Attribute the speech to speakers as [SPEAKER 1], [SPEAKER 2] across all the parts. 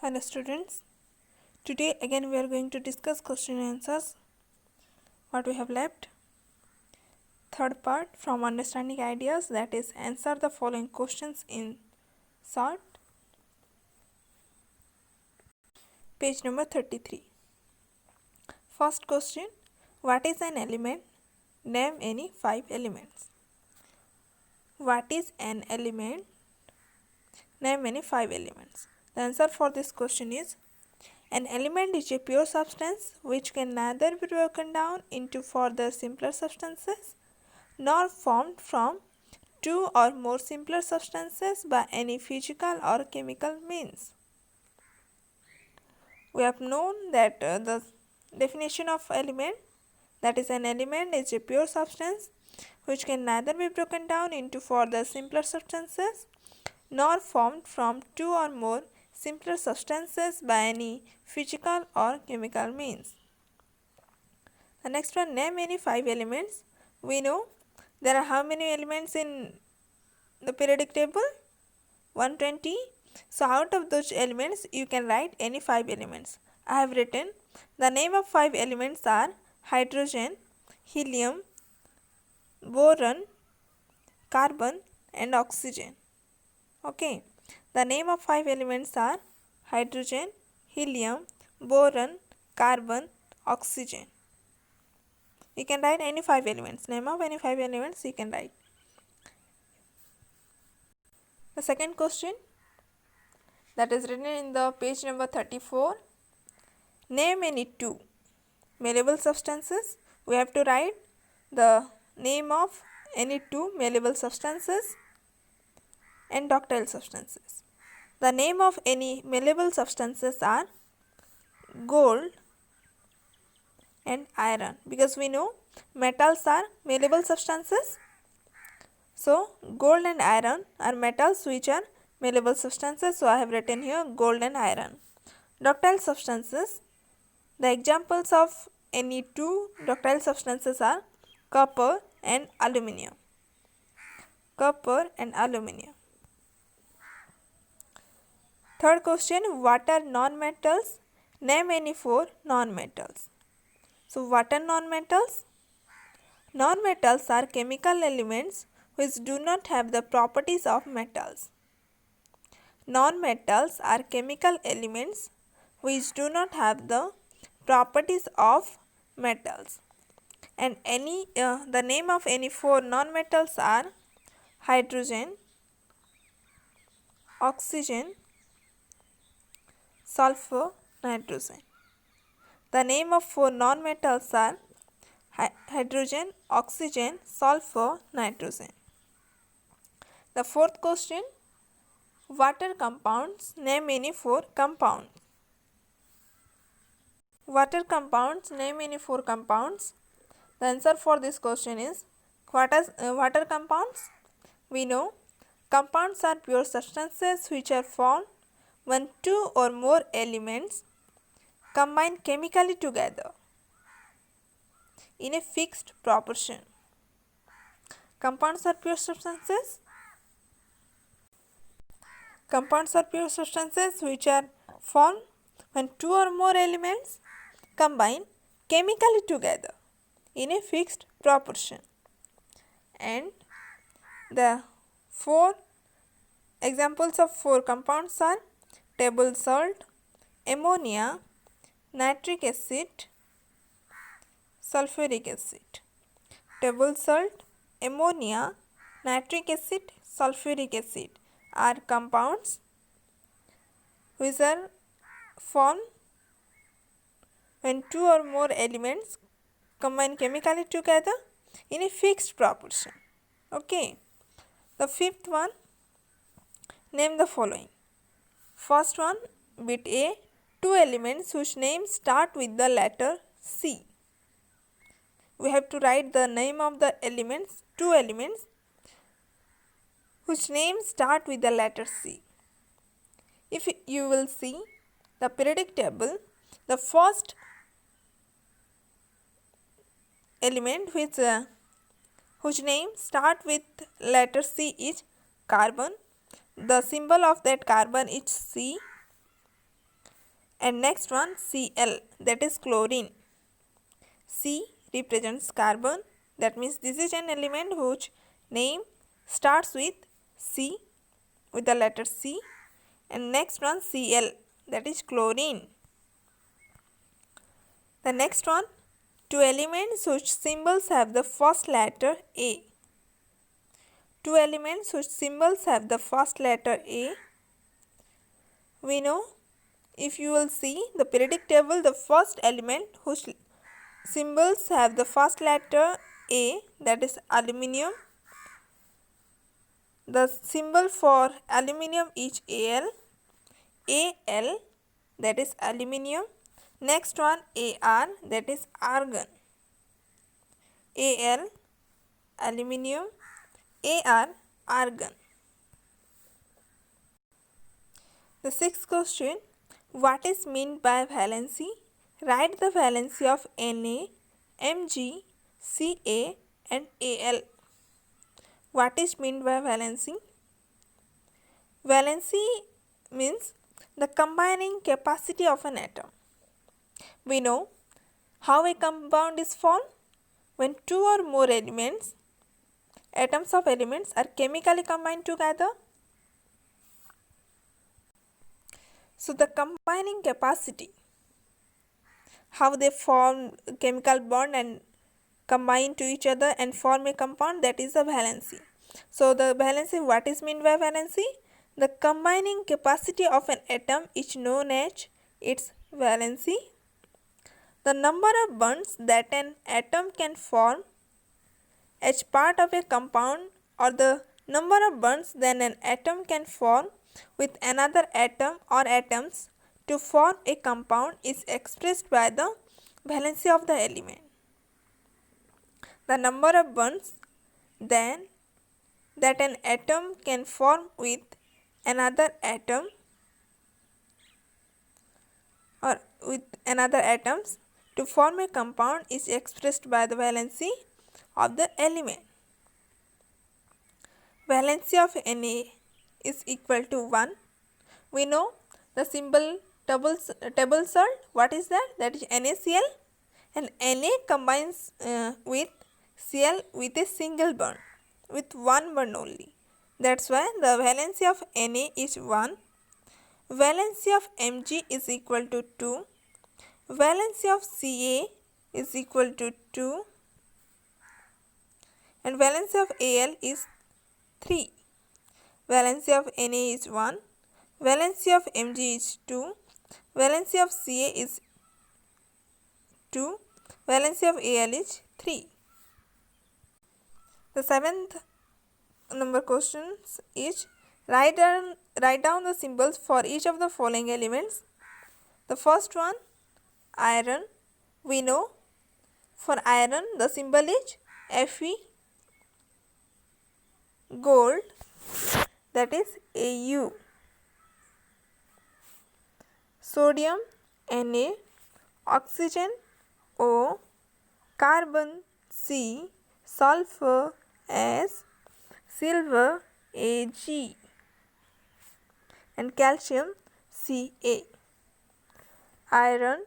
[SPEAKER 1] Hello students, today again we are going to discuss question and answers. What we have left? Third part from understanding ideas, that is answer the following questions in short. Page number 33. First question, what is an element? Name any 5 elements. What is an element? Name any 5 elements. The answer for this question is an element is a pure substance which can neither be broken down into further simpler substances nor formed from two or more simpler substances by any physical or chemical means. We have known that the definition of element, that is, an element is a pure substance which can neither be broken down into further simpler substances nor formed from two or more simpler substances by any physical or chemical means. The next one, name any 5 elements. We know there are how many elements in the periodic table? 120. So out of those elements you can write any 5 elements. I have written the name of 5 elements are hydrogen, helium, boron, carbon and oxygen. Okay. The name of 5 elements are hydrogen, helium, boron, carbon, oxygen. You can write any 5 elements. Name of any 5 elements you can write. The second question, that is written in the page number 34. Name any 2 malleable substances. We have to write the name of any 2 malleable substances and ductile substances. The name of any malleable substances are gold and iron, because we know metals are malleable substances. So gold and iron are metals which are malleable substances. So I have written here gold and iron. Ductile substances, the examples of any 2 ductile substances are copper and aluminium. Copper and aluminium. Third question, what are non-metals? Name any 4 non-metals. So what are non-metals? Non-metals are chemical elements which do not have the properties of metals. Non-metals are chemical elements which do not have the properties of metals. And the name of any 4 non-metals are hydrogen, oxygen, sulfur, nitrogen. The name of 4 non-metals are hydrogen, oxygen, sulfur, nitrogen. The fourth question, water compounds. Name any 4 compounds. Water compounds. Name any 4 compounds. The answer for this question is water compounds. We know compounds are pure substances which are formed when 2 or more elements combine chemically together in a fixed proportion. Compounds are pure substances. Compounds are pure substances which are formed when 2 or more elements combine chemically together in a fixed proportion. And the 4 examples of 4 compounds are table salt, ammonia, nitric acid, sulfuric acid. Table salt, ammonia, nitric acid, sulfuric acid are compounds which are formed when 2 or more elements combine chemically together in a fixed proportion. Okay. The fifth one, name the following. First one, bit A, 2 elements whose names start with the letter C. We have to write the name of the elements, 2 elements whose names start with the letter C. If you will see the periodic table, the first element whose name start with letter C is carbon. The symbol of that carbon is C. And next one Cl, that is chlorine. C represents carbon, that means this is an element whose name starts with C, with the letter C. And next one Cl, that is chlorine. The next one, two elements whose symbols have the first letter A. Two elements whose symbols have the first letter A. We know, if you will see the periodic table, the first element whose symbols have the first letter A, that is aluminium. The symbol for aluminium is Al. Al, that is aluminium. Next one Ar, that is argon. Al, aluminium. Ar, argon. The sixth question, what is meant by valency? Write the valency of Na, Mg, Ca and Al. What is meant by valency? Valency means the combining capacity of an atom. We know how a compound is formed when two or more elements, atoms of elements, are chemically combined together. So the combining capacity, how they form chemical bond and combine to each other and form a compound, that is the valency. So the valency, what is meant by valency? The combining capacity of an atom is known as its valency. The number of bonds that an atom can form as part of a compound, or the number of bonds that an atom can form with another atom or atoms to form a compound, is expressed by the valency of the element. The number of bonds then that an atom can form with another atom or with another atoms to form a compound is expressed by the valency of the element. Valency of Na is equal to 1. We know the symbol table salt, what is that? That is NaCl, and Na combines with Cl with a single bond, with one bond only. That's why the valency of Na is 1. Valency of Mg is equal to 2. Valency of Ca is equal to 2. And valency of Al is 3. Valency of Na is 1. Valency of Mg is 2. Valency of Ca is 2. Valency of Al is 3. The seventh number questions is write down the symbols for each of the following elements. The first one, iron. We know for iron the symbol is Fe. Gold, that is Au. Sodium, Na. Oxygen, O. Carbon, C. Sulfur, S. Silver, Ag. And calcium, Ca. Iron,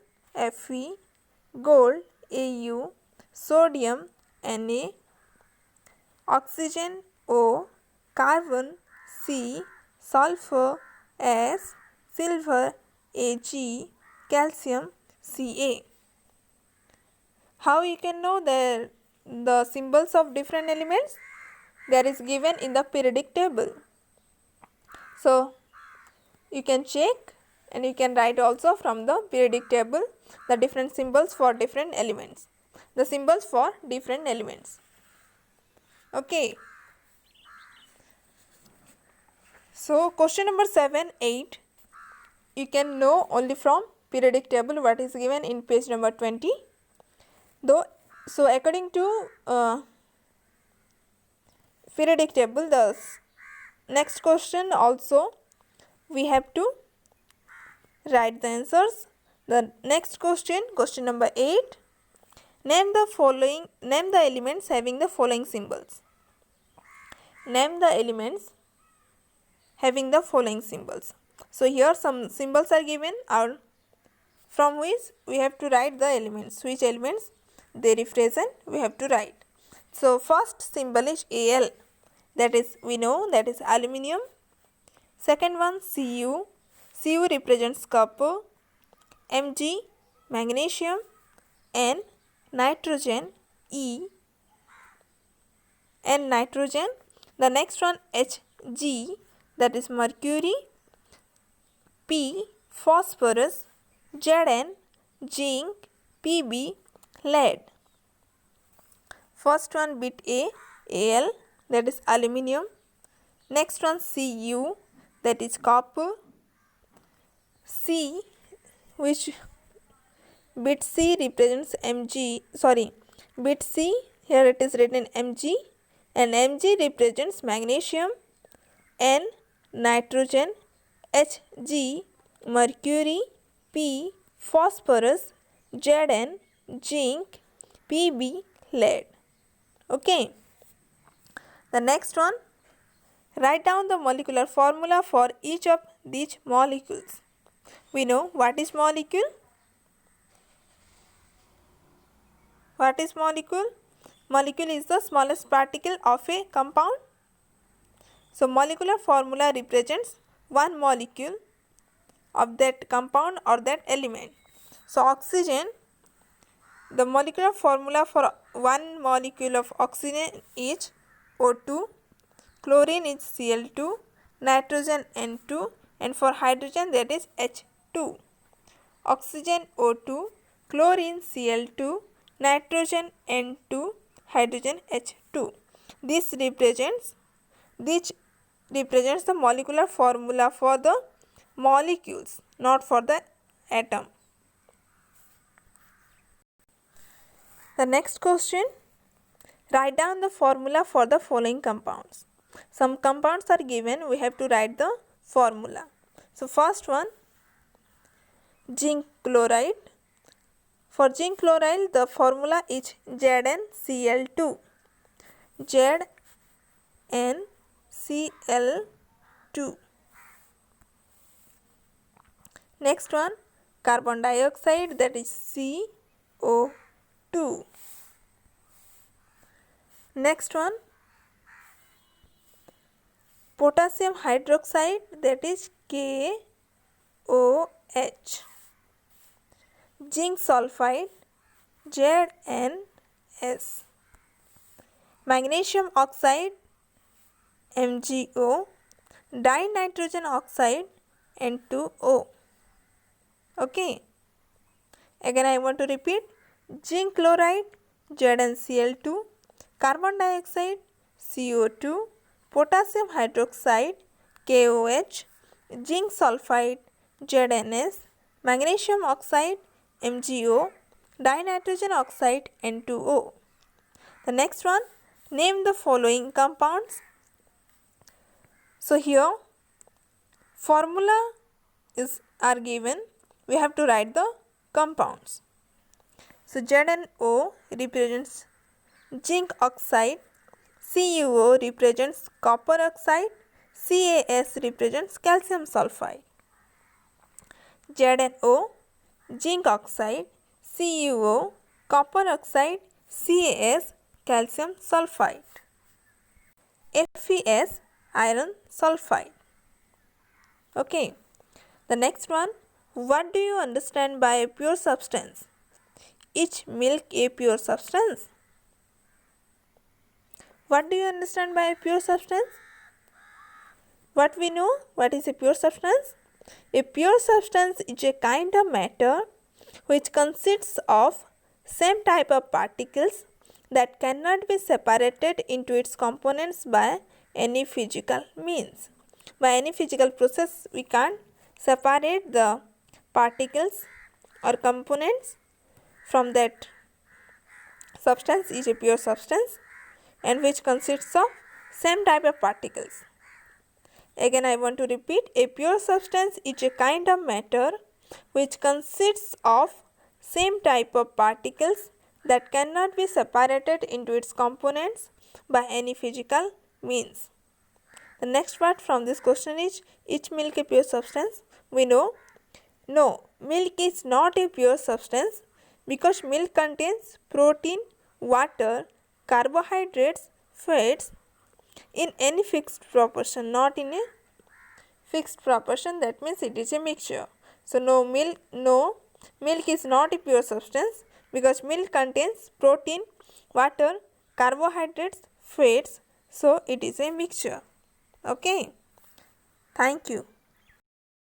[SPEAKER 1] Fe. Gold, Au. Sodium, Na. Oxygen, O. Carbon, C. Sulfur, S. Silver, Ag. Calcium, Ca. How you can know the symbols of different elements? That is given in the periodic table. So you can check and you can write also from the periodic table the different symbols for different elements. The symbols for different elements. Okay. So question number 7, 8 you can know only from periodic table what is given in page number 20. So according to periodic table, the next question also we have to write the answers. The next question, question number 8, name the elements having the following symbols. Name the elements having the following symbols. So here some symbols are given, or from which we have to write the elements. Which elements they represent, we have to write. So first symbol is Al, that is we know that is aluminium. Second one Cu, Cu represents copper. Mg magnesium. N nitrogen. E N nitrogen. The next one Hg, that is mercury. P phosphorus. Zn zinc. Pb lead. First one bit A, Al, that is aluminium. Next one Cu, that is copper. C, which bit C represents Mg, bit C, here it is written Mg, and Mg represents magnesium. N nitrogen. Hg mercury. P phosphorus. Zn zinc. Pb lead. Okay. The next one, write down the molecular formula for each of these molecules. We know what is molecule. What is molecule? Molecule is the smallest particle of a compound. So molecular formula represents one molecule of that compound or that element. So oxygen, the molecular formula for one molecule of oxygen is O2, chlorine is Cl2, nitrogen N2, and for hydrogen that is H2. Oxygen O2, chlorine Cl2, nitrogen N2, hydrogen H2. This represents the molecular formula for the molecules, not for the atom. The next question, write down the formula for the following compounds. Some compounds are given, we have to write the formula. So first one, zinc chloride. For zinc chloride, the formula is ZnCl2. ZnCl2. Next one, carbon dioxide, that is CO2. Next one, potassium hydroxide, that is KOH. Zinc sulfide, ZNS. Magnesium oxide, MgO. Dinitrogen oxide, N2O. Okay. Again I want to repeat. Zinc chloride, ZnCl2. Carbon dioxide, CO2. Potassium hydroxide, KOH. Zinc sulfide, ZNS. Magnesium oxide, MgO. Dinitrogen oxide, N2O. The next one, name the following compounds. So here formula are given, we have to write the compounds. So ZnO represents zinc oxide, CuO represents copper oxide, CaS represents calcium sulfide. ZnO, zinc oxide, CuO, copper oxide, CaS, calcium sulfide. FeS, iron sulfide. Okay. The next one, what do you understand by a pure substance? Is milk a pure substance? What do you understand by a pure substance? What we know, what is a pure substance? A pure substance is a kind of matter which consists of same type of particles that cannot be separated into its components by any physical means. By any physical process we can't separate the particles or components from that substance is a pure substance and which consists of same type of particles. Again I want to repeat, a pure substance is a kind of matter which consists of same type of particles that cannot be separated into its components by any physical means. The next part from this question is milk a pure substance? We know, no, milk is not a pure substance because milk contains protein, water, carbohydrates, fats in any fixed proportion, not in a fixed proportion. That means it is a mixture. So milk is not a pure substance because milk contains protein, water, carbohydrates, fats. So it is a mixture. Okay. Thank you.